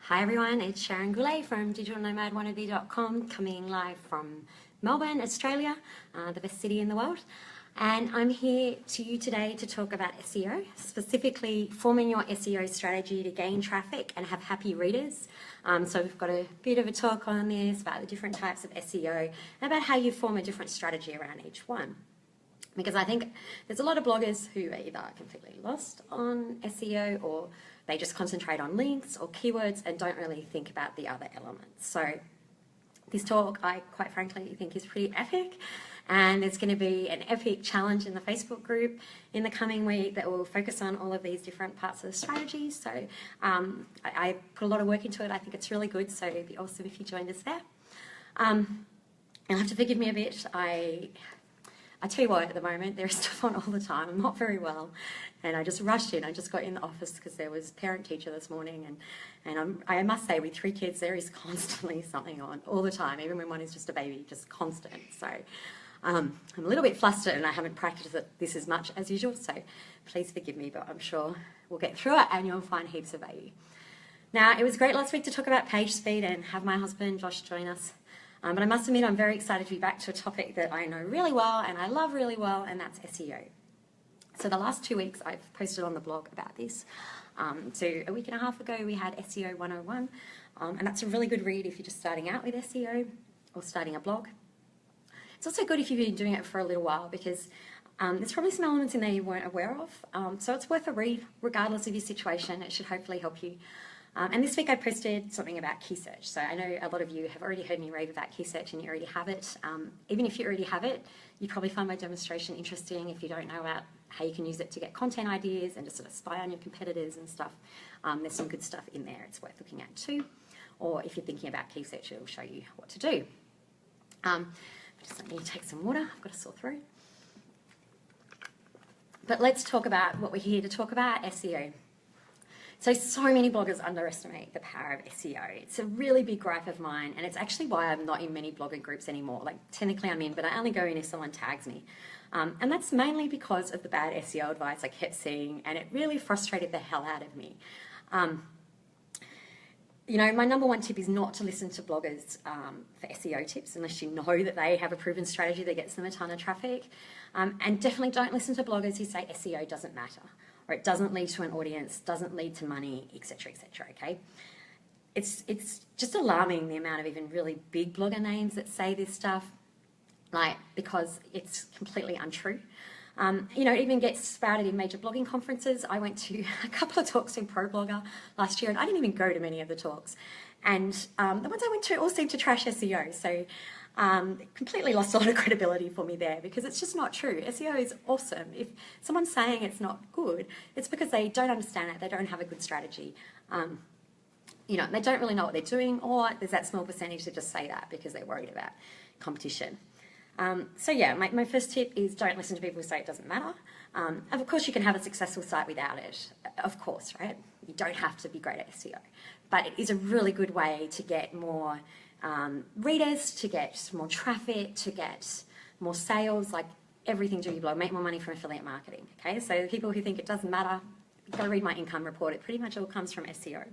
Hi everyone, it's Sharon Goulet from digitalnomadwannabe.com, coming live from Melbourne, Australia, the best city in the world. And I'm here to you today to talk about SEO, specifically forming your SEO strategy to gain traffic and have happy readers. So we've got a bit of a talk on this about the different types of SEO and about how you form a different strategy around each one. Because I think there's a lot of bloggers who are either completely lost on SEO or they just concentrate on links or keywords and don't really think about the other elements. So this talk, I quite frankly think is pretty epic, and there's going to be an epic challenge in the Facebook group in the coming week that will focus on all of these different parts of the strategy. So I put a lot of work into it. I think it's really good, so it'd be awesome if you joined us there. You'll have to forgive me a bit. I tell you what, at the moment, there's stuff on all the time. I'm not very well, and I just rushed in. I just got in the office because there was parent-teacher this morning, and I must say, with 3 kids, there is constantly something on all the time, even when one is just a baby, just constant. So I'm a little bit flustered, and I haven't practiced this as much as usual, so please forgive me, but I'm sure we'll get through it, and you'll find heaps of value. Now, it was great last week to talk about page speed and have my husband, Josh, join us. But I must admit I'm very excited to be back to a topic that I know really well and I love really well, and that's SEO. So the last 2 weeks I've posted on the blog about this. So a week and a half ago we had SEO 101, and that's a really good read if you're just starting out with SEO or starting a blog. It's also good if you've been doing it for a little while, because there's probably some elements in there you weren't aware of. So it's worth a read regardless of your situation. It should hopefully help you. And this week I posted something about key search. So I know a lot of you have already heard me rave about key search and you already have it. Even if you already have it, you probably find my demonstration interesting if you don't know about how you can use it to get content ideas and just sort of spy on your competitors and stuff. There's some good stuff in there it's worth looking at too. Or if you're thinking about key search, it'll show you what to do. Just let me take some water, I've got a sore throat. But let's talk about what we're here to talk about, SEO. So many bloggers underestimate the power of SEO. It's a really big gripe of mine, and it's actually why I'm not in many blogger groups anymore. Like, technically I'm in, but I only go in if someone tags me. And that's mainly because of the bad SEO advice I kept seeing, and it really frustrated the hell out of me. You know, my number one tip is not to listen to bloggers for SEO tips unless you know that they have a proven strategy that gets them a ton of traffic. And definitely don't listen to bloggers who say SEO doesn't matter, or it doesn't lead to an audience, doesn't lead to money, etc., okay? It's just alarming the amount of even really big blogger names that say this stuff, like, because it's completely untrue. You know, it even gets spouted in major blogging conferences. I went to a couple of talks in ProBlogger last year, and I didn't even go to many of the talks. And the ones I went to all seemed to trash SEO, so it completely lost a lot of credibility for me there, because it's just not true. SEO is awesome. If someone's saying it's not good, it's because they don't understand it, they don't have a good strategy. You know, they don't really know what they're doing, or there's that small percentage that just say that because they're worried about competition. So yeah, my first tip is don't listen to people who say it doesn't matter. Of course you can have a successful site without it, of course, right? You don't have to be great at SEO, but it is a really good way to get more readers, to get more traffic, to get more sales, like everything to your blog, make more money from affiliate marketing, okay? So people who think it doesn't matter, you've got to read my income report. It pretty much all comes from SEO.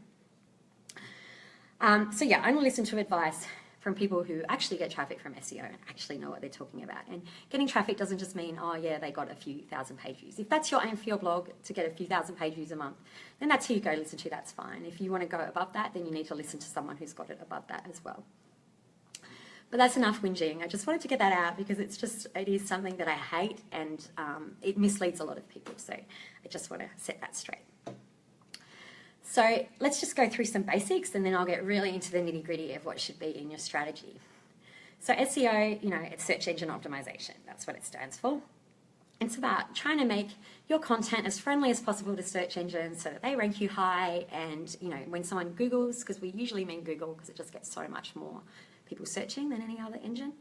So yeah, only listen to advice from people who actually get traffic from SEO and actually know what they're talking about. And getting traffic doesn't just mean, oh yeah, they got a few thousand page views. If that's your aim for your blog, to get a few thousand page views a month, then that's who you go listen to, that's fine. If you want to go above that, then you need to listen to someone who's got it above that as well. But that's enough whinging. I just wanted to get that out because it is something that I hate, and it misleads a lot of people. So I just want to set that straight. So let's just go through some basics, and then I'll get really into the nitty-gritty of what should be in your strategy. So SEO, you know, it's search engine optimization. That's what it stands for. It's about trying to make your content as friendly as possible to search engines so that they rank you high, and, you know, when someone Googles, because we usually mean Google because it just gets so much more people searching than any other engine.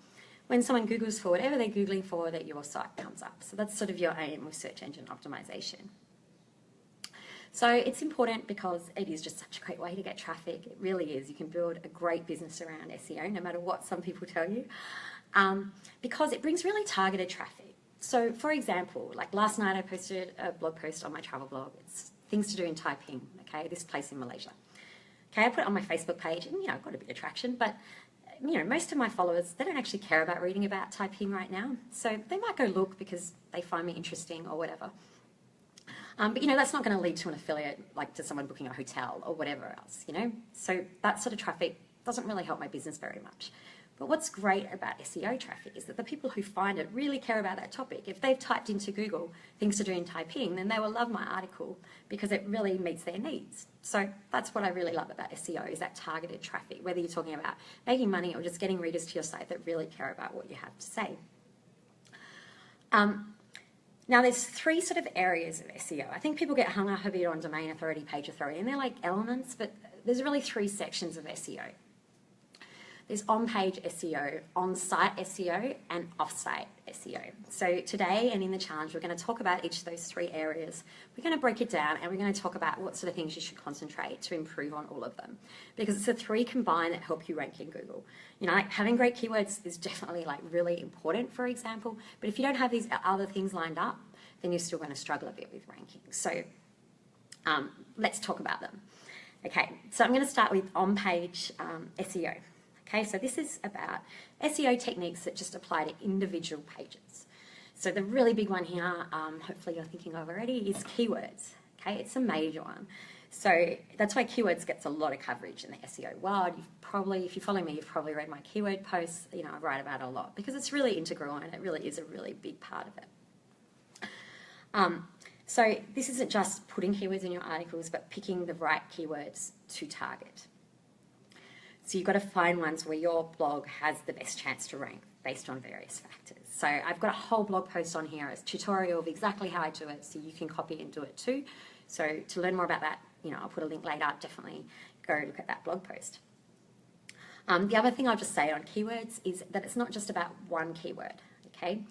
When someone Googles for whatever they're Googling for, that your site comes up. So that's sort of your aim with search engine optimization. So it's important because it is just such a great way to get traffic. It really is. You can build a great business around SEO, no matter what some people tell you, because it brings really targeted traffic. So for example, like last night I posted a blog post on my travel blog. It's things to do in Taiping, okay, this place in Malaysia. Okay, I put it on my Facebook page and, I've got a bit of traction, but, most of my followers, they don't actually care about reading about typing right now. So they might go look because they find me interesting or whatever. But, that's not going to lead to an affiliate, like to someone booking a hotel or whatever else, So that sort of traffic doesn't really help my business very much. But what's great about SEO traffic is that the people who find it really care about that topic. If they've typed into Google things to do in typing, then they will love my article because it really meets their needs. So that's what I really love about SEO, is that targeted traffic, whether you're talking about making money or just getting readers to your site that really care about what you have to say. Now, there's three sort of areas of SEO. I think people get hung up a bit on domain authority, page authority, and they're like elements, but there's really three sections of SEO. There's on-page SEO, on-site SEO, and off-site SEO. So today and in the challenge, we're going to talk about each of those three areas. We're going to break it down and we're going to talk about what sort of things you should concentrate to improve on all of them. Because it's the three combined that help you rank in Google. Like having great keywords is definitely like really important, for example, but if you don't have these other things lined up, then you're still going to struggle a bit with ranking. So let's talk about them. Okay, so I'm going to start with on-page SEO. Okay, so this is about SEO techniques that just apply to individual pages. So the really big one here, hopefully you're thinking of already, is keywords. Okay, it's a major one. So that's why keywords gets a lot of coverage in the SEO world. If you follow me, you've probably read my keyword posts. I write about it a lot because it's really integral and it really is a really big part of it. So this isn't just putting keywords in your articles, but picking the right keywords to target. So you've got to find ones where your blog has the best chance to rank based on various factors. So I've got a whole blog post on here as a tutorial of exactly how I do it, so you can copy and do it too. So to learn more about that, I'll put a link later, definitely go look at that blog post. The other thing I'll just say on keywords is that it's not just about one keyword, okay?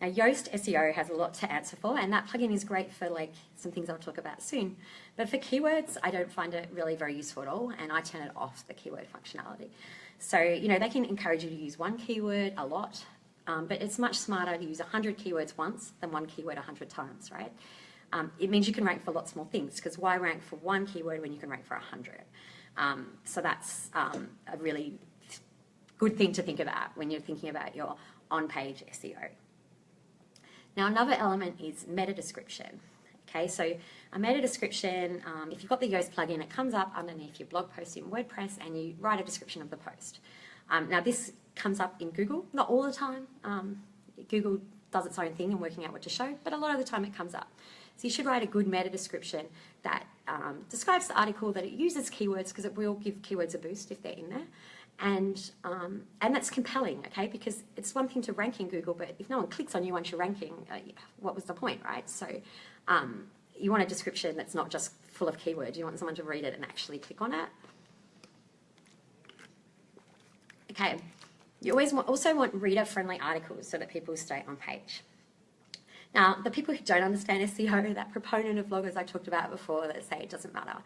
Now, Yoast SEO has a lot to answer for, and that plugin is great for like some things I'll talk about soon. But for keywords, I don't find it really very useful at all, and I turn it off, the keyword functionality. So, they can encourage you to use one keyword a lot, but it's much smarter to use 100 keywords once than one keyword 100 times, right? It means you can rank for lots more things, because why rank for one keyword when you can rank for 100? So that's a really good thing to think about when you're thinking about your on-page SEO. Now, another element is meta description. Okay, so a meta description, if you've got the Yoast plugin, it comes up underneath your blog post in WordPress and you write a description of the post. Now, this comes up in Google, not all the time. Google does its own thing in working out what to show, but a lot of the time it comes up. So you should write a good meta description that describes the article, that it uses keywords, because it will give keywords a boost if they're in there. And that's compelling, okay, because it's one thing to rank in Google, but if no one clicks on you once you're ranking, what was the point, right? So you want a description that's not just full of keywords. You want someone to read it and actually click on it. Okay, you also want reader-friendly articles so that people stay on page. Now, the people who don't understand SEO, that proponent of bloggers I talked about before that say it doesn't matter,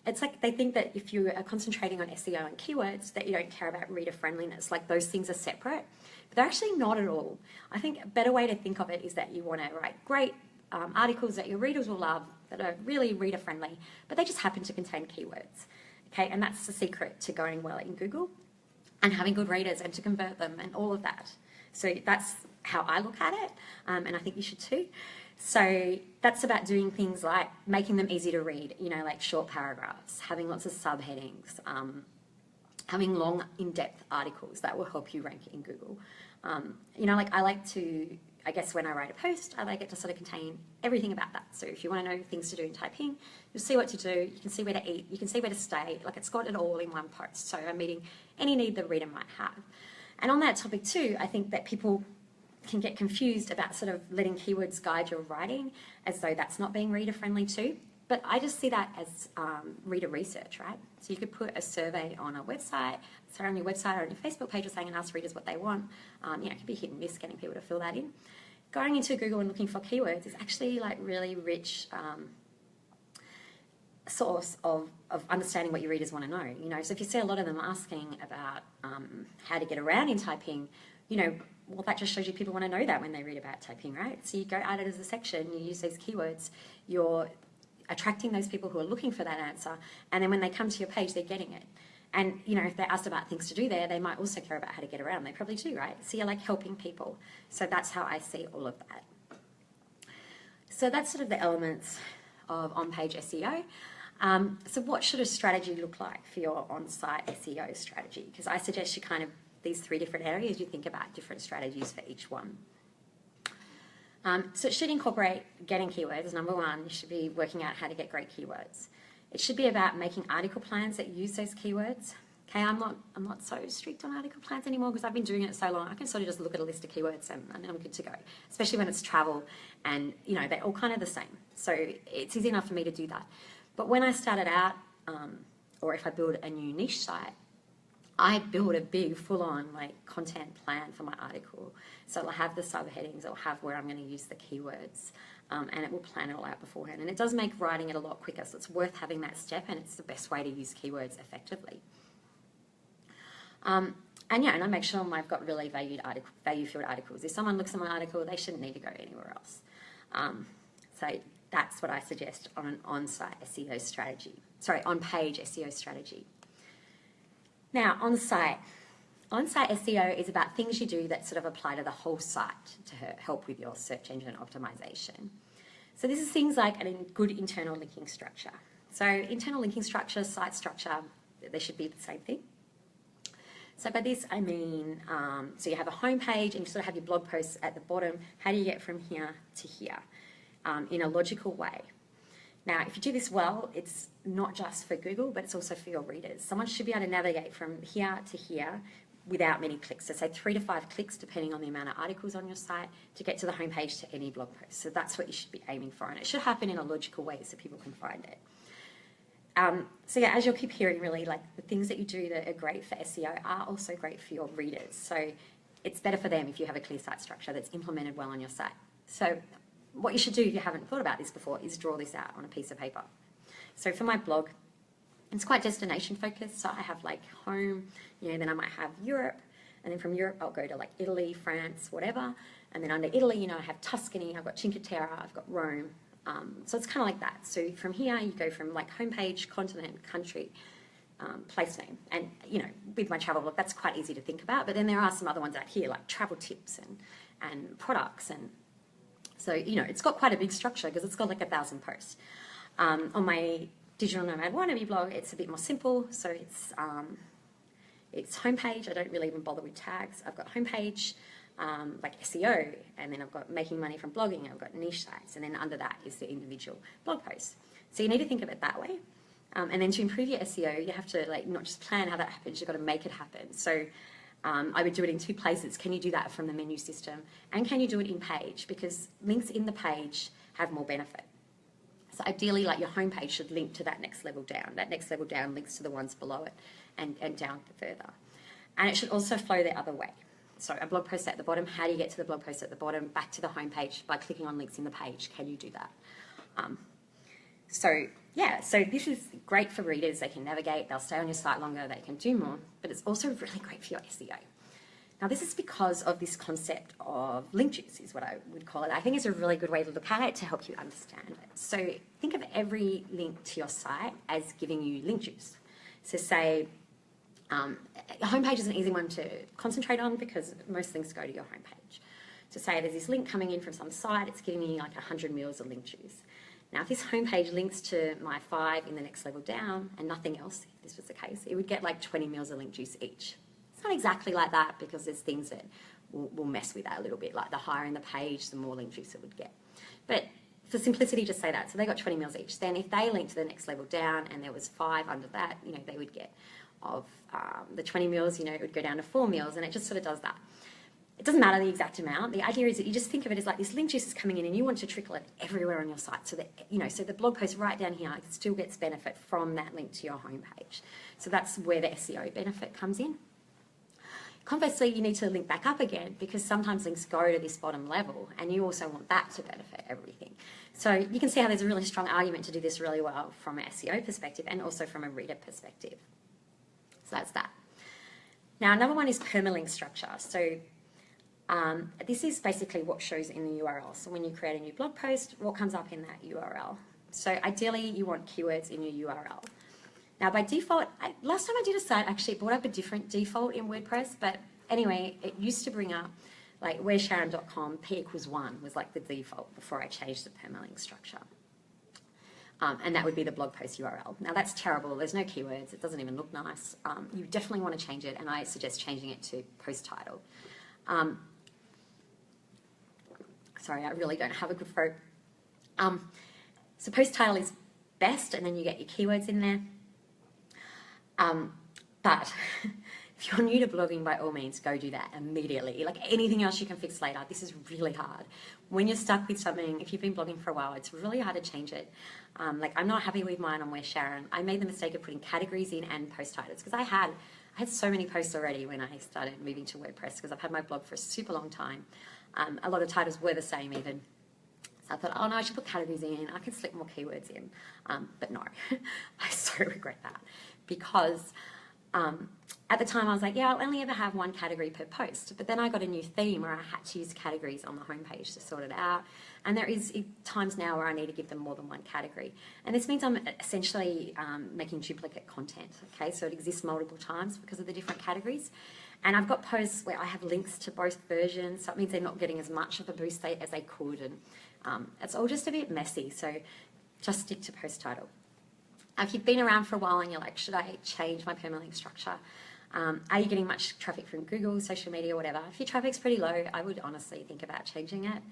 it's like they think that if you are concentrating on SEO and keywords that you don't care about reader friendliness, like those things are separate. But they're actually not at all. I think a better way to think of it is that you want to write great articles that your readers will love, that are really reader friendly, but they just happen to contain keywords. Okay, and that's the secret to going well in Google and having good readers and to convert them and all of that. So that's how I look at it, and I think you should too. So that's about doing things like making them easy to read, like short paragraphs, having lots of subheadings, having long, in-depth articles that will help you rank in Google. Like I like to, I guess when I write a post, I like it to sort of contain everything about that. So if you want to know things to do in typing, you'll see what to do, you can see where to eat, you can see where to stay, like it's got it all in one post. So I'm meeting any need the reader might have. And on that topic too, I think that people can get confused about sort of letting keywords guide your writing as though that's not being reader friendly too. But I just see that as reader research, right? So you could put a survey on a website, on your website or on your Facebook page or something and ask readers what they want. It can be hit and miss getting people to fill that in. Going into Google and looking for keywords is actually like really rich source of understanding what your readers want to know. So if you see a lot of them asking about how to get around in typing, well, that just shows you people want to know that when they read about typing, right? So you go add it as a section, you use these keywords, your attracting those people who are looking for that answer, and then when they come to your page, they're getting it. And, you know, if they're asked about things to do there, they might also care about how to get around. They probably do, right? So you're like helping people. So that's how I see all of that. So that's sort of the elements of on-page SEO. So what should a strategy look like for your on-site SEO strategy? Because I suggest you kind of, these 3 different areas, you think about different strategies for each one. So it should incorporate getting keywords. Number 1, you should be working out how to get great keywords. It should be about making article plans that use those keywords. Okay, I'm not so strict on article plans anymore because I've been doing it so long. I can sort of just look at a list of keywords and I'm good to go, especially when it's travel and, you know, they're all kind of the same. So it's easy enough for me to do that. But when I started out, or if I build a new niche site, I build a big full-on like content plan for my article. So it'll have the subheadings, it'll have where I'm going to use the keywords, and it will plan it all out beforehand. And it does make writing it a lot quicker, so it's worth having that step, and it's the best way to use keywords effectively. And I make sure I've got really value-filled articles. If someone looks at my article, they shouldn't need to go anywhere else. So that's what I suggest on an on-site SEO strategy. Sorry, on-page SEO strategy. Now, on-site SEO is about things you do that sort of apply to the whole site to help with your search engine optimization. So this is things like a good internal linking structure. So internal linking structure, site structure, they should be the same thing. So by this I mean, so you have a home page and you sort of have your blog posts at the bottom. How do you get from here to here in a logical way? Now, if you do this well, it's not just for Google, but it's also for your readers. Someone should be able to navigate from here to here without many clicks. So say 3 to 5 clicks, depending on the amount of articles on your site, to get to the homepage to any blog post. So that's what you should be aiming for. And it should happen in a logical way so people can find it. So yeah, as you'll keep hearing, really, like the things that you do that are great for SEO are also great for your readers. So it's better for them if you have a clear site structure that's implemented well on your site. So what you should do if you haven't thought about this before is draw this out on a piece of paper. So for my blog, it's quite destination focused. So I have like home, you know, then I might have Europe, and then from Europe I'll go to like Italy, France, whatever. And then under Italy, you know, I have Tuscany, I've got Cinque Terre, I've got Rome. So it's kind of like that. So from here you go from like homepage, continent, country, place name. And, you know, with my travel blog, that's quite easy to think about. But then there are some other ones out here like travel tips and products. And so, you know, it's got quite a big structure because it's got like 1,000 posts. On my Digital Nomad Wannabe blog, it's a bit more simple. So it's homepage. I don't really even bother with tags. I've got homepage, like SEO, and then I've got making money from blogging. I've got niche sites, and then under that is the individual blog posts. So you need to think of it that way. And then to improve your SEO, you have to like not just plan how that happens. You've got to make it happen. So I would do it in 2 places. Can you do that from the menu system? And can you do it in page? Because links in the page have more benefit. So ideally, like your homepage should link to that next level down. That next level down links to the ones below it and down further. And it should also flow the other way. So a blog post at the bottom, how do you get to the blog post at the bottom, back to the homepage by clicking on links in the page? Can you do that? So this is great for readers. They can navigate, they'll stay on your site longer, they can do more, but it's also really great for your SEO. Now, this is because of this concept of link juice, is what I would call it. I think it's a really good way to look at it to help you understand it. So think of every link to your site as giving you link juice. So say, a homepage is an easy one to concentrate on because most links go to your homepage. So say there's this link coming in from some site, it's giving me like 100 mils of link juice. Now, if this homepage links to my 5 in the next level down and nothing else, if this was the case, it would get like 20 mils of link juice each. It's not exactly like that because there's things that will mess with that a little bit, like the higher in the page, the more link juice it would get. But for simplicity, just say that. So they got 20 mils each. Then if they linked to the next level down and there was 5 under that, you know, they would get of the 20 mils, you know, it would go down to 4 mils, and it just sort of does that. It doesn't matter the exact amount. The idea is that you just think of it as like this link juice is coming in and you want to trickle it everywhere on your site so that, you know, so the blog post right down here still gets benefit from that link to your homepage. So that's where the SEO benefit comes in. Conversely, you need to link back up again because sometimes links go to this bottom level and you also want that to benefit everything. So you can see how there's a really strong argument to do this really well from an SEO perspective and also from a reader perspective. So that's that. Now, another one is permalink structure. So this is basically what shows in the URL. So when you create a new blog post, what comes up in that URL? So ideally you want keywords in your URL. Now by default, last time I did a site, actually it brought up a different default in WordPress, but anyway, it used to bring up like wheresharon.com, p=1 was like the default before I changed the permalink structure. And that would be the blog post URL. Now that's terrible, there's no keywords, it doesn't even look nice. You definitely want to change it, and I suggest changing it to post title. Sorry, I really don't have a good throat. So post title is best, and then you get your keywords in there. But if you're new to blogging, by all means, go do that immediately. Like anything else you can fix later. This is really hard. When you're stuck with something, if you've been blogging for a while, it's really hard to change it. Like I'm not happy with mine on Where Sharon. I made the mistake of putting categories in and post titles because I had so many posts already when I started moving to WordPress because I've had my blog for a super long time. A lot of titles were the same even. So I thought, oh no, I should put categories in. I can slip more keywords in. But no, I so regret that because at the time I was like, yeah, I'll only ever have one category per post. But then I got a new theme where I had to use categories on the homepage to sort it out. And there is times now where I need to give them more than one category. And this means I'm essentially making duplicate content, okay? So it exists multiple times because of the different categories. And I've got posts where I have links to both versions, so it means they're not getting as much of a boost as they could. And it's all just a bit messy, so just stick to post title. If you've been around for a while and you're like, should I change my permalink structure? Are you getting much traffic from Google, social media, whatever? If your traffic's pretty low, I would honestly think about changing it.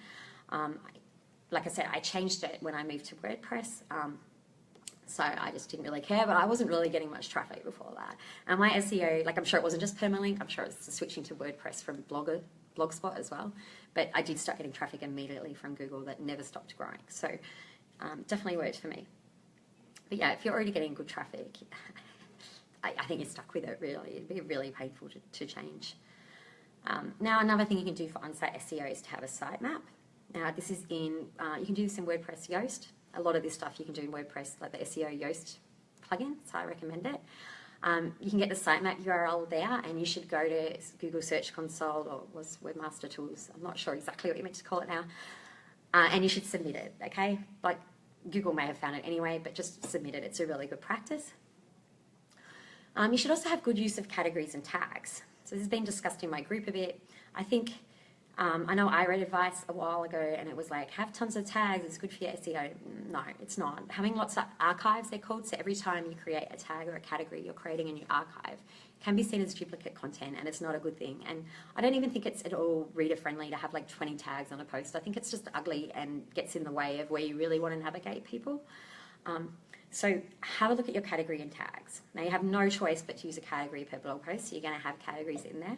Like I said, I changed it when I moved to WordPress. So I just didn't really care, but I wasn't really getting much traffic before that. And my SEO, like I'm sure it wasn't just permalink, I'm sure it's switching to WordPress from Blogspot as well. But I did start getting traffic immediately from Google that never stopped growing. So definitely worked for me. But yeah, if you're already getting good traffic, I think you're stuck with it really. It'd be really painful to change. Now another thing you can do for on-site SEO is to have a sitemap. Now this is in, you can do this in WordPress Yoast. A lot of this stuff you can do in WordPress, like the SEO Yoast plugin, so I recommend it. You can get the sitemap URL there, and you should go to Google Search Console, or was Webmaster Tools, I'm not sure exactly what you're meant to call it now, and you should submit it, okay? Like Google may have found it anyway, but just submit it, it's a really good practice. You should also have good use of categories and tags. So this has been discussed in my group a bit. I think, I know I read advice a while ago and it was like, have tons of tags, it's good for your SEO. No, it's not. Having lots of archives, they're called, so every time you create a tag or a category, you're creating a new archive. It can be seen as duplicate content, and it's not a good thing. And I don't even think it's at all reader friendly to have like 20 tags on a post. I think it's just ugly and gets in the way of where you really want to navigate people. So have a look at your category and tags. Now you have no choice but to use a category per blog post, so you're going to have categories in there.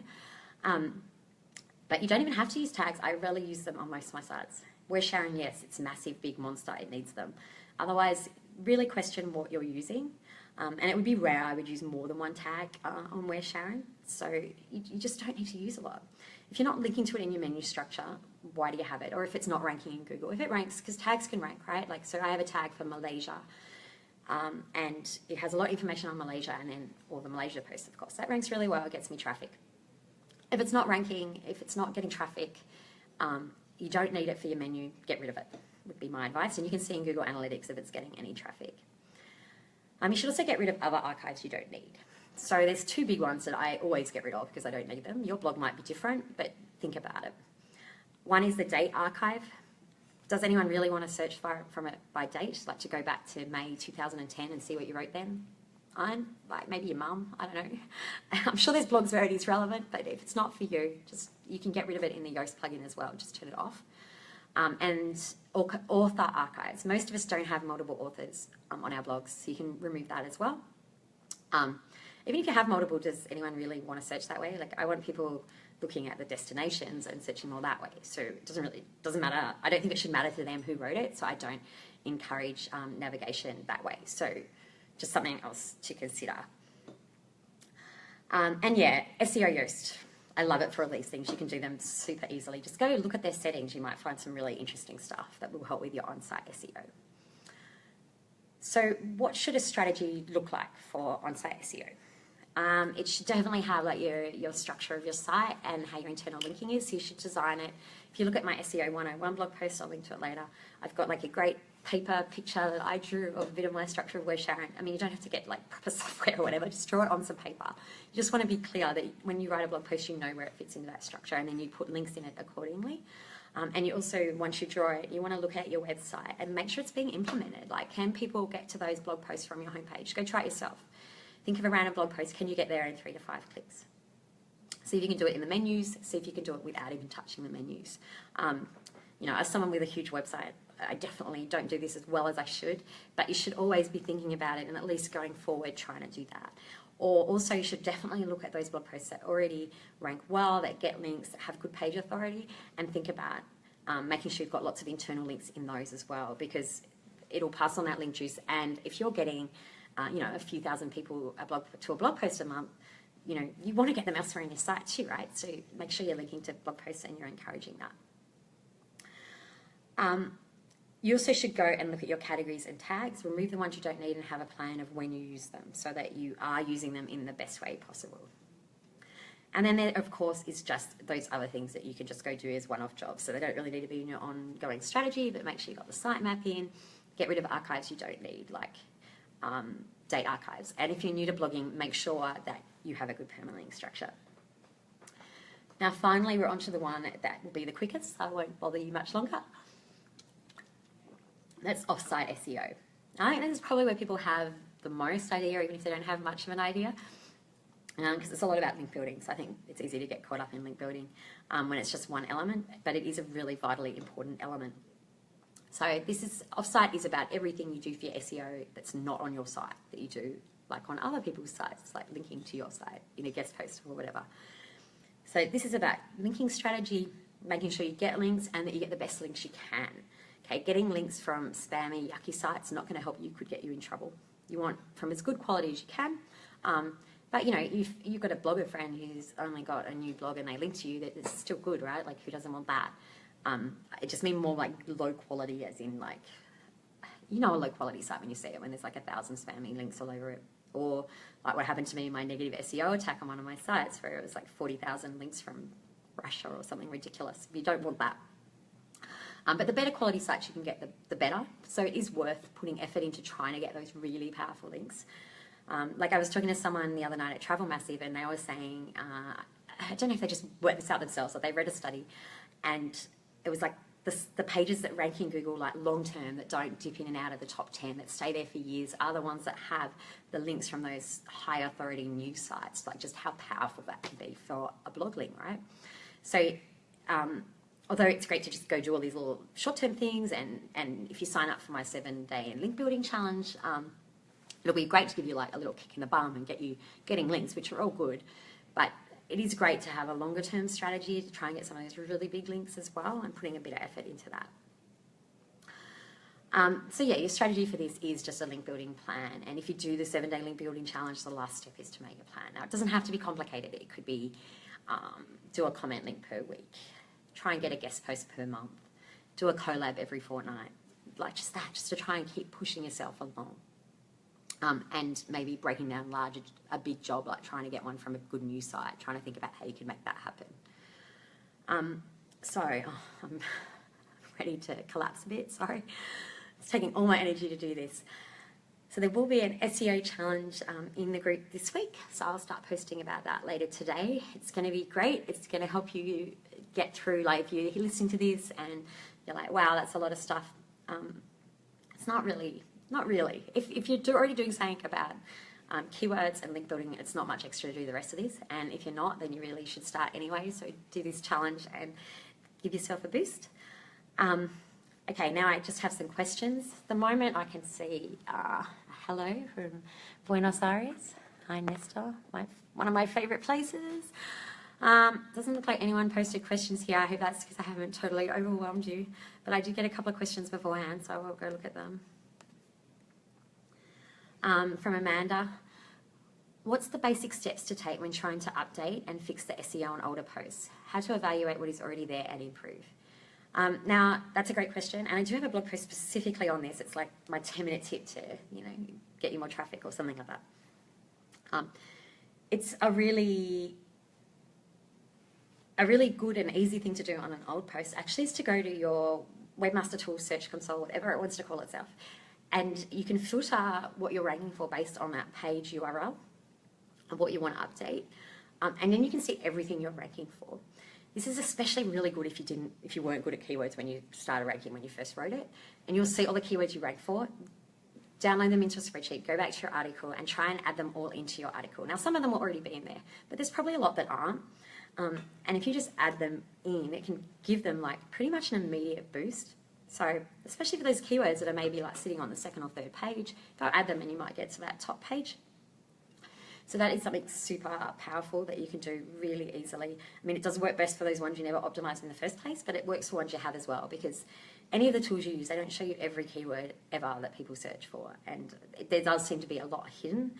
But you don't even have to use tags. I rarely use them on most of my sites. Where Sharon, yes, it's a massive, big monster, it needs them. Otherwise, really question what you're using. And it would be rare I would use more than one tag on Where Sharon, so you just don't need to use a lot. If you're not linking to it in your menu structure, why do you have it? Or if it's not ranking in Google. If it ranks, because tags can rank, right? Like, so I have a tag for Malaysia, and it has a lot of information on Malaysia, and then all the Malaysia posts, of course. That ranks really well, it gets me traffic. If it's not ranking, if it's not getting traffic, you don't need it for your menu, get rid of it, would be my advice. And you can see in Google Analytics if it's getting any traffic. You should also get rid of other archives you don't need. So there's two big ones that I always get rid of because I don't need them. Your blog might be different, but think about it. One is the date archive. Does anyone really want to search from it by date, like to go back to May 2010 and see what you wrote then? Like maybe your mum, I don't know. I'm sure there's blogs where it is relevant, but if it's not for you, you can get rid of it in the Yoast plugin as well, just turn it off. And author archives. Most of us don't have multiple authors on our blogs, so you can remove that as well. Even if you have multiple, does anyone really want to search that way? Like I want people looking at the destinations and searching more that way. So it doesn't matter. I don't think it should matter to them who wrote it, so I don't encourage navigation that way. So just something else to consider. And yeah, SEO Yoast. I love it for all these things. You can do them super easily. Just go look at their settings. You might find some really interesting stuff that will help with your on-site SEO. So what should a strategy look like for on-site SEO? It should definitely have like your structure of your site and how your internal linking is. So you should design it. If you look at my SEO 101 blog post, I'll link to it later. I've got like a great paper picture that I drew of a bit of my structure of word sharing. I mean, you don't have to get like proper software or whatever, just draw it on some paper. You just want to be clear that when you write a blog post, you know where it fits into that structure, and then you put links in it accordingly. And you also, once you draw it, you want to look at your website and make sure it's being implemented. Like, can people get to those blog posts from your homepage? Go try it yourself. Think of a random blog post. Can you get there in 3 to 5 clicks? See if you can do it in the menus. See if you can do it without even touching the menus. You know, as someone with a huge website, I definitely don't do this as well as I should, but you should always be thinking about it and at least going forward trying to do that. Or also you should definitely look at those blog posts that already rank well, that get links, that have good page authority, and think about making sure you've got lots of internal links in those as well, because it'll pass on that link juice. And if you're getting, you know, a few thousand people to a blog post a month, you know, you want to get them elsewhere in your site too, right? So make sure you're linking to blog posts and you're encouraging that. You also should go and look at your categories and tags, remove the ones you don't need, and have a plan of when you use them so that you are using them in the best way possible. And then there, of course, is just those other things that you can just go do as one-off jobs. So they don't really need to be in your ongoing strategy, but make sure you've got the sitemap in. Get rid of archives you don't need, like date archives. And if you're new to blogging, make sure that you have a good permalink structure. Now, finally, we're on to the one that will be the quickest. I won't bother you much longer. That's offsite SEO. I think this is probably where people have the most idea, even if they don't have much of an idea, because it's a lot about link building. So I think it's easy to get caught up in link building when it's just one element, but it is a really vitally important element. So offsite is about everything you do for your SEO that's not on your site, that you do like on other people's sites, like linking to your site in a guest post or whatever. So this is about linking strategy, making sure you get links and that you get the best links you can. Okay, getting links from spammy, yucky sites is not going to help you, could get you in trouble. You want from as good quality as you can, but you know, if you've got a blogger friend who's only got a new blog and they link to you, that it's still good, right? Like, who doesn't want that? It just means more like low quality, as in like, you know, a low quality site when you see it, when there's like 1,000 spammy links all over it. Or like what happened to me in my negative SEO attack on one of my sites, where it was like 40,000 links from Russia or something ridiculous. You don't want that. But the better quality sites you can get, the better. So it is worth putting effort into trying to get those really powerful links. Like I was talking to someone the other night at Travel Massive, and they were saying, I don't know if they just worked this out themselves, or they read a study, and it was like the pages that rank in Google like long term, that don't dip in and out of the top 10, that stay there for years, are the ones that have the links from those high authority news sites. Like, just how powerful that can be for a blog link, right? So although it's great to just go do all these little short-term things, and if you sign up for my 7-day link building challenge, it'll be great to give you like a little kick in the bum and get you getting links, which are all good. But it is great to have a longer-term strategy to try and get some of those really big links as well, and putting a bit of effort into that. So yeah, your strategy for this is just a link building plan. And if you do the 7-day link building challenge, the last step is to make a plan. Now, it doesn't have to be complicated. It could be do a comment link per week, try and get a guest post per month, do a collab every fortnight, like just that, just to try and keep pushing yourself along. And maybe breaking down a big job, like trying to get one from a good news site, trying to think about how you can make that happen. I'm ready to collapse a bit, sorry. It's taking all my energy to do this. So there will be an SEO challenge in the group this week, so I'll start posting about that later today. It's going to be great. It's going to help you get through, like if you're listening to this and you're like, wow, that's a lot of stuff. It's not really. If you're already doing something about keywords and link building, it's not much extra to do the rest of this. And if you're not, then you really should start anyway. So do this challenge and give yourself a boost. Okay, now I just have some questions. At the moment I can see hello from Buenos Aires. Hi, Nestor, one of my favourite places. Doesn't look like anyone posted questions here. I hope that's because I haven't totally overwhelmed you. But I did get a couple of questions beforehand, so I will go look at them. From Amanda, what's the basic steps to take when trying to update and fix the SEO on older posts? How to evaluate what is already there and improve? Now, that's a great question, and I do have a blog post specifically on this. It's like my 10-minute tip to, get you more traffic or something like that. It's a really good and easy thing to do on an old post actually is to go to your Webmaster Tools, Search Console, whatever it wants to call itself. And you can filter what you're ranking for based on that page URL and what you want to update. And then you can see everything you're ranking for. This is especially really good if you weren't good at keywords when you started ranking, when you first wrote it. And you'll see all the keywords you rank for. Download them into a spreadsheet, go back to your article and try and add them all into your article. Now, some of them will already be in there, but there's probably a lot that aren't. And if you just add them in, it can give them like pretty much an immediate boost. So especially for those keywords that are maybe like sitting on the second or third page, go add them and you might get to that top page. So that is something super powerful that you can do really easily. I mean, it does work best for those ones you never optimized in the first place, but it works for ones you have as well, because any of the tools you use, they don't show you every keyword ever that people search for. And there does seem to be a lot hidden,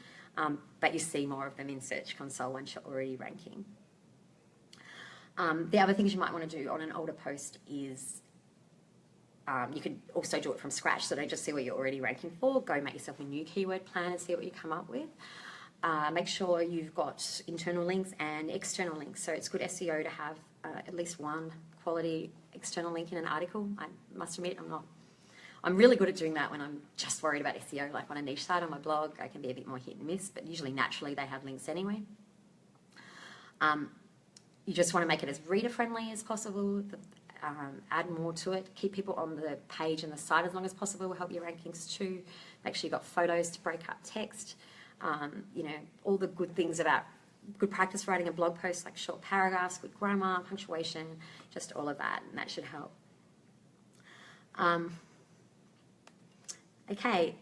but you see more of them in Search Console once you're already ranking. The other things you might want to do on an older post is you could also do it from scratch. So don't just see what you're already ranking for. Go make yourself a new keyword plan and see what you come up with. Make sure you've got internal links and external links. So it's good SEO to have at least one quality external link in an article. I must admit, I'm really good at doing that when I'm just worried about SEO, like on a niche site on my blog. I can be a bit more hit and miss, but usually naturally they have links anyway. You just want to make it as reader friendly as possible. Add more to it. Keep people on the page and the site as long as possible will help your rankings too. Make sure you've got photos to break up text. You know, all the good things about good practice writing a blog post, like short paragraphs, good grammar, punctuation, just all of that, and that should help. Okay,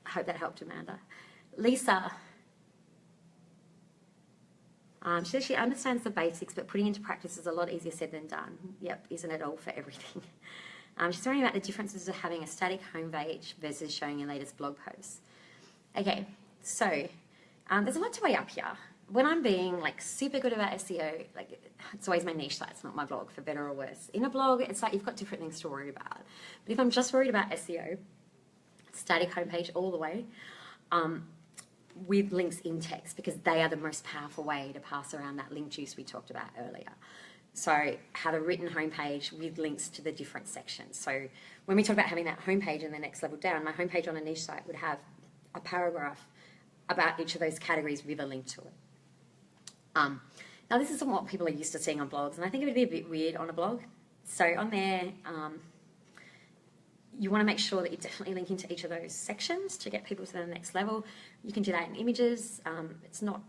I hope that helped, Amanda. Lisa, she says she understands the basics, but putting into practice is a lot easier said than done. Yep, isn't it all for everything? She's wondering about the differences of having a static homepage versus showing your latest blog posts. Okay, so there's a lot to weigh up here. When I'm being like super good about SEO, like it's always my niche sites, not my blog, for better or worse. In a blog, it's like you've got different things to worry about. But if I'm just worried about SEO, static homepage all the way, with links in text, because they are the most powerful way to pass around that link juice we talked about earlier. So have a written homepage with links to the different sections. So when we talk about having that homepage in the next level down, my homepage on a niche site would have a paragraph about each of those categories with a link to it. Now this isn't what people are used to seeing on blogs, and I think it would be a bit weird on a blog. So on there, you want to make sure that you definitely link into each of those sections to get people to the next level. You can do that in images. It's not,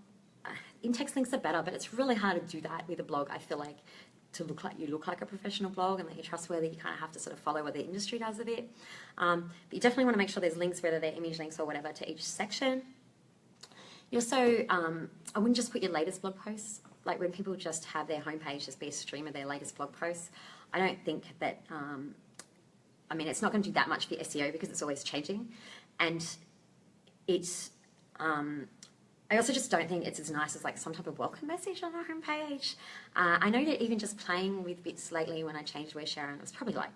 in-text links are better, but it's really hard to do that with a blog, I feel like, to look like you look like a professional blog and that you're trustworthy. You kind of have to sort of follow what the industry does a bit. But you definitely want to make sure there's links, whether they're image links or whatever, to each section. You also, I wouldn't just put your latest blog posts. Like when people just have their homepage just be a stream of their latest blog posts, I don't think that, I mean, it's not going to do that much for SEO because it's always changing. And it's, I also just don't think it's as nice as like some type of welcome message on our homepage. I know that even just playing with bits lately when I changed Where's Sharon, it was probably like,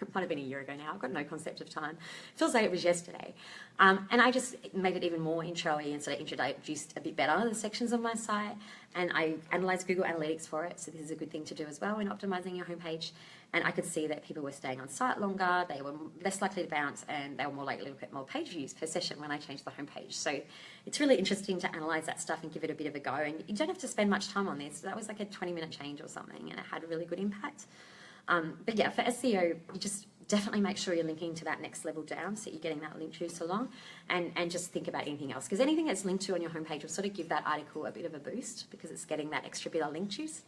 it might have been a year ago now. I've got no concept of time. It feels like it was yesterday. And I just made it even more intro-y and sort of introduced a bit better the sections on my site. And I analysed Google Analytics for it. So this is a good thing to do as well when optimising your homepage. And I could see that people were staying on site longer, they were less likely to bounce, and they were more likely to get more page views per session when I changed the homepage. So it's really interesting to analyse that stuff and give it a bit of a go. And you don't have to spend much time on this. That was like a 20-minute change or something, and it had a really good impact. But yeah, for SEO, you just definitely make sure you're linking to that next level down so you're getting that link juice along, and just think about anything else, because anything that's linked to on your homepage will sort of give that article a bit of a boost because it's getting that extra bit of link juice.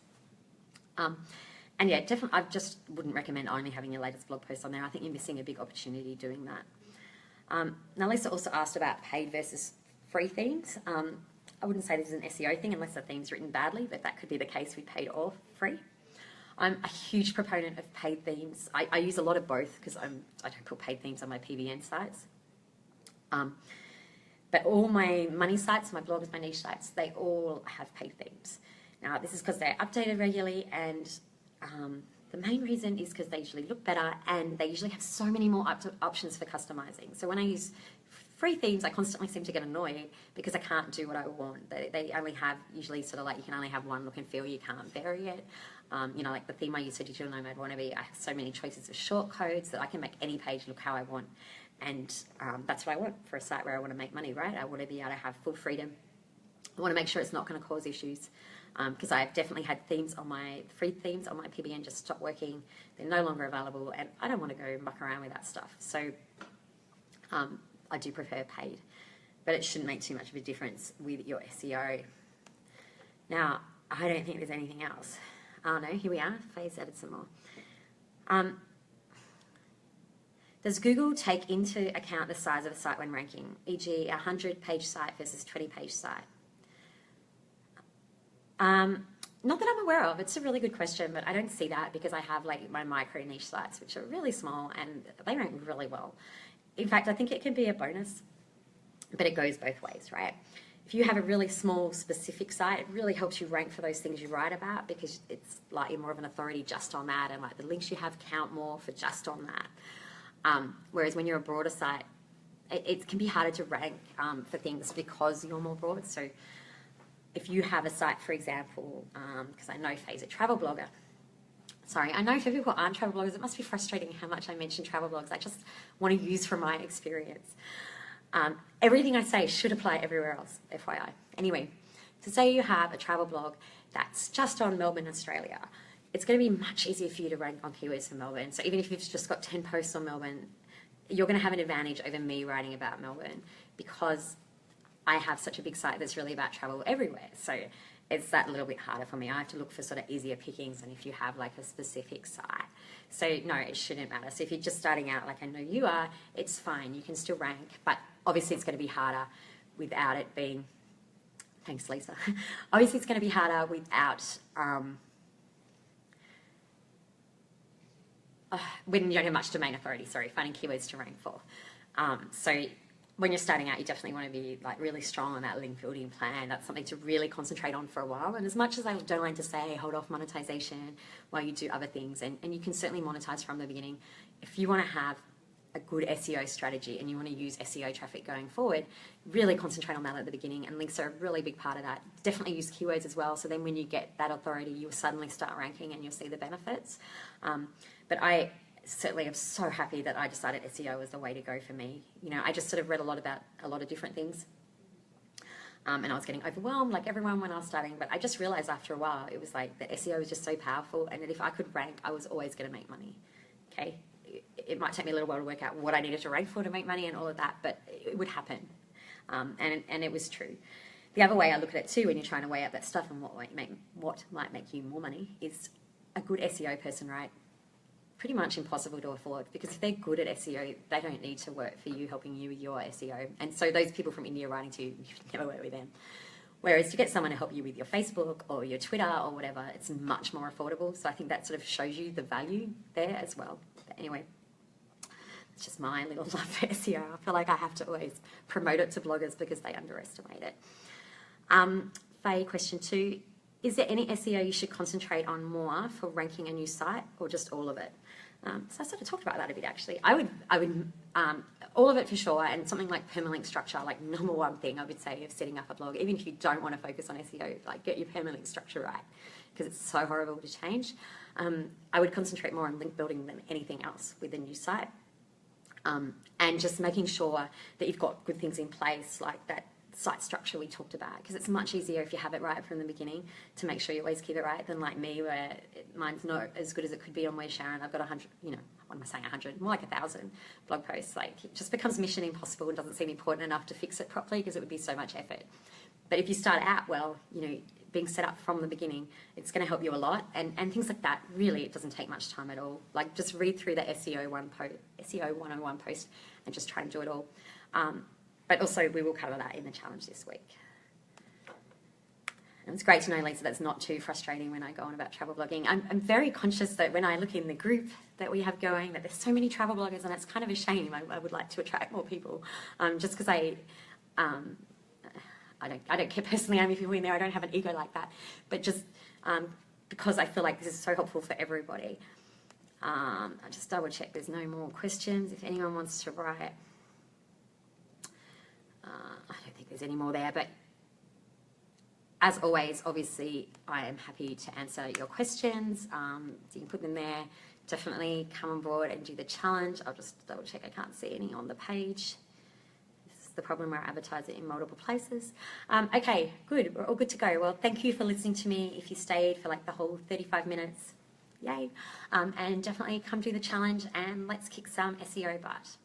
And yeah, definitely, I just wouldn't recommend only having your latest blog post on there. I think you're missing a big opportunity doing that. Now, Lisa also asked about paid versus free themes. I wouldn't say this is an SEO thing unless the theme's written badly, but that could be the case with paid or free. I'm a huge proponent of paid themes. I use a lot of both because I don't put paid themes on my PBN sites. But all my money sites, my blogs, my niche sites, they all have paid themes. Now, this is because they're updated regularly, and the main reason is because they usually look better and they usually have so many more options for customizing. So when I use free themes, I constantly seem to get annoyed because I can't do what I want. They only have usually sort of like, you can only have one look and feel, you can't vary it. You know, like the theme I use for Digital Nomad Wannabe, I have so many choices of short codes that I can make any page look how I want. And that's what I want for a site where I want to make money, right? I want to be able to have full freedom. I want to make sure it's not going to cause issues, because I've definitely had themes on my free themes on my PBN just stop working. They're no longer available, and I don't want to go muck around with that stuff. So I do prefer paid, but it shouldn't make too much of a difference with your SEO. Now, I don't think there's anything else. Oh no, here we are. Faye's added some more. Does Google take into account the size of a site when ranking, e.g. a 100-page site versus 20-page site? Not that I'm aware of. It's a really good question, but I don't see that because I have like my micro niche sites, which are really small and they rank really well. In fact, I think it can be a bonus, but it goes both ways, right? If you have a really small, specific site, it really helps you rank for those things you write about because it's like you're more of an authority just on that, and like the links you have count more for just on that. Whereas when you're a broader site, it can be harder to rank for things because you're more broad. So if you have a site, for example, because I know Faye's a travel blogger. Sorry, I know for people who aren't travel bloggers, it must be frustrating how much I mention travel blogs. I just want to use from my experience. Everything I say should apply everywhere else, FYI. Anyway, so say you have a travel blog that's just on Melbourne, Australia. It's going to be much easier for you to rank on keywords for Melbourne. So even if you've just got 10 posts on Melbourne, you're going to have an advantage over me writing about Melbourne because I have such a big site that's really about travel everywhere. So it's that little bit harder for me. I have to look for sort of easier pickings than if you have like a specific site. So no, it shouldn't matter. So if you're just starting out like I know you are, it's fine. You can still rank, but obviously it's going to be harder without it being, thanks Lisa. Obviously it's going to be harder without, when you don't have much domain authority, sorry, finding keywords to rank for. So when you're starting out, you definitely want to be like really strong on that link building plan. That's something to really concentrate on for a while. And as much as I don't like to say, hold off monetization while you do other things, and you can certainly monetize from the beginning. If you want to have a good SEO strategy and you want to use SEO traffic going forward, really concentrate on that at the beginning, and links are a really big part of that. Definitely use keywords as well, so then when you get that authority, you'll suddenly start ranking and you'll see the benefits. But I certainly am so happy that I decided SEO was the way to go for me. You know, I just sort of read a lot about a lot of different things, and I was getting overwhelmed like everyone when I was starting, but I just realized after a while it was like that SEO was just so powerful, and that if I could rank, I was always going to make money. Okay, it might take me a little while to work out what I needed to rank for to make money and all of that, but it would happen, and it was true. The other way I look at it too, when you're trying to weigh up that stuff and what might make you more money, is a good SEO person, right? Pretty much impossible to afford, because if they're good at SEO, they don't need to work for you, helping you with your SEO. And so those people from India writing to you, you should never work with them. Whereas to get someone to help you with your Facebook or your Twitter or whatever, it's much more affordable. So I think that sort of shows you the value there as well. But anyway, it's just my little love for SEO. I feel like I have to always promote it to bloggers because they underestimate it. Faye, question 2. Is there any SEO you should concentrate on more for ranking a new site, or just all of it? So I sort of talked about that a bit actually. I would all of it for sure, and something like permalink structure, like number one thing I would say of setting up a blog, even if you don't want to focus on SEO, like get your permalink structure right, because it's so horrible to change. I would concentrate more on link building than anything else with a new site, and just making sure that you've got good things in place, like that site structure we talked about, because it's much easier if you have it right from the beginning to make sure you always keep it right than like me, where mine's not as good as it could be on Where's Sharon. I've got 100, you know, what am I saying, 100, more like 1,000 blog posts. Like, it just becomes mission impossible and doesn't seem important enough to fix it properly because it would be so much effort. But if you start out well, you know, being set up from the beginning, it's going to help you a lot. And things like that, really, it doesn't take much time at all. Like, just read through the SEO 101 post and just try and do it all. But also, we will cover that in the challenge this week. And it's great to know, Lisa, that's not too frustrating when I go on about travel blogging. I'm very conscious that when I look in the group that we have going, that there's so many travel bloggers, and it's kind of a shame. I would like to attract more people, just because I don't care personally how many people in there. I don't have an ego like that, but just because I feel like this is so helpful for everybody. I'll just double check there's no more questions if anyone wants to write. I don't think there's any more there, but as always, obviously, I am happy to answer your questions. You can put them there. Definitely come on board and do the challenge. I'll just double check I can't see any on the page. This is the problem where I advertise it in multiple places. Okay, good. We're all good to go. Well, thank you for listening to me. If you stayed for like the whole 35 minutes, yay. And definitely come do the challenge and let's kick some SEO butt.